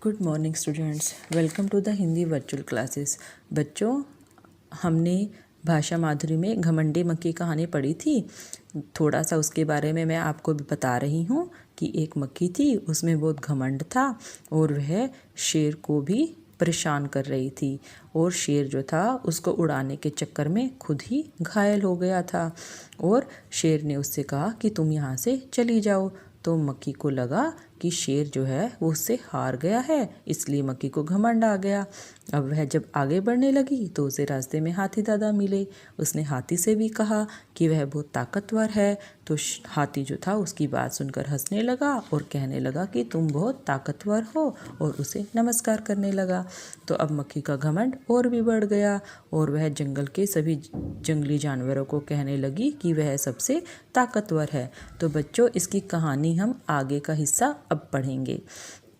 Good morning students, welcome to the Hindi virtual classes. बच्चों, हमने भाषा माधुरी में घमंडी मक्खी की कहानी पढ़ी थी। थोड़ा सा उसके बारे में मैं आपको भी बता रही हूँ कि एक मक्खी थी, उसमें बहुत घमंड था और वह शेर को भी परेशान कर रही थी। और शेर जो था उसको उड़ाने के चक्कर में खुद ही घायल हो गया था। और शेर ने उससे कहा कि तुम यहाँ से चली जाओ। तो मक्खी को लगा कि शेर जो है वो उससे हार गया है, इसलिए मक्खी को घमंड आ गया। अब वह जब आगे बढ़ने लगी तो उसे रास्ते में हाथी दादा मिले। उसने हाथी से भी कहा कि वह बहुत ताकतवर है। तो हाथी जो था उसकी बात सुनकर हंसने लगा और कहने लगा कि तुम बहुत ताकतवर हो, और उसे नमस्कार करने लगा। तो अब मक्खी का घमंड और भी बढ़ गया और वह जंगल के सभी जंगली जानवरों को कहने लगी कि वह सबसे ताकतवर है। तो बच्चों, इसकी कहानी हम आगे का हिस्सा अब पढ़ेंगे।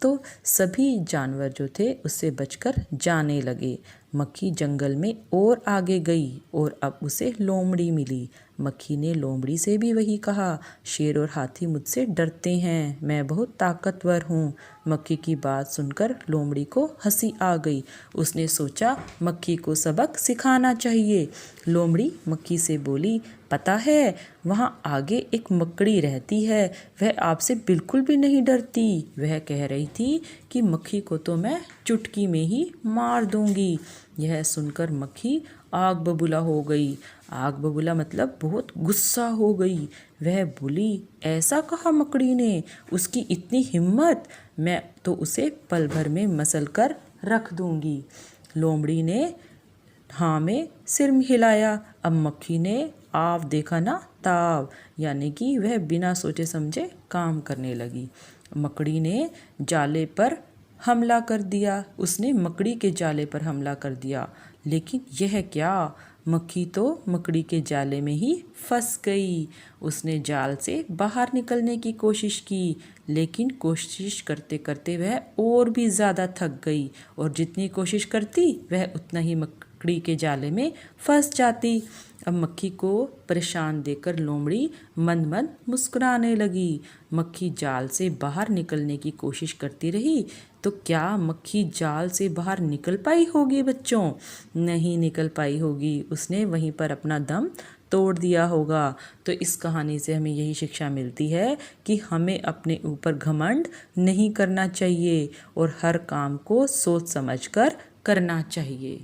तो सभी जानवर जो थे उससे बचकर जाने लगे। मक्खी जंगल में और आगे गई और अब उसे लोमड़ी मिली। मक्खी ने लोमड़ी से भी वही कहा, शेर और हाथी मुझसे डरते हैं, मैं बहुत ताकतवर हूँ। मक्खी की बात सुनकर लोमड़ी को हंसी आ गई। उसने सोचा मक्खी को सबक सिखाना चाहिए। लोमड़ी मक्खी से बोली, पता है वहाँ आगे एक मकड़ी रहती है, वह आपसे बिल्कुल भी नहीं डरती। वह कह रही थी कि मक्खी को तो मैं चुटकी में ही मार दूंगी। यह सुनकर मक्खी आग बबूला हो गई। आग बबूला मतलब बहुत गुस्सा हो गई। वह बोली, ऐसा कहा मकड़ी ने, उसकी इतनी हिम्मत, मैं तो उसे पल भर में मसल कर रख दूंगी। लोमड़ी ने हाँ में सिर हिलाया। अब मक्खी ने आव देखा ना ताव, यानी कि वह बिना सोचे समझे काम करने लगी। मकड़ी ने जाले पर हमला कर दिया। उसने मकड़ी के जाले पर हमला कर दिया, लेकिन यह क्या, मक्खी तो मकड़ी के जाले में ही फंस गई। उसने जाल से बाहर निकलने की कोशिश की, लेकिन कोशिश करते करते वह और भी ज़्यादा थक गई और जितनी कोशिश करती वह उतना ही मकड़ी के जाले में फंस जाती। अब मक्खी को परेशान देखकर लोमड़ी मंद मंद मुस्कुराने लगी। मक्खी जाल से बाहर निकलने की कोशिश करती रही। तो क्या मक्खी जाल से बाहर निकल पाई होगी बच्चों? नहीं निकल पाई होगी, उसने वहीं पर अपना दम तोड़ दिया होगा। तो इस कहानी से हमें यही शिक्षा मिलती है कि हमें अपने ऊपर घमंड नहीं करना चाहिए और हर काम को सोच समझकर करना चाहिए।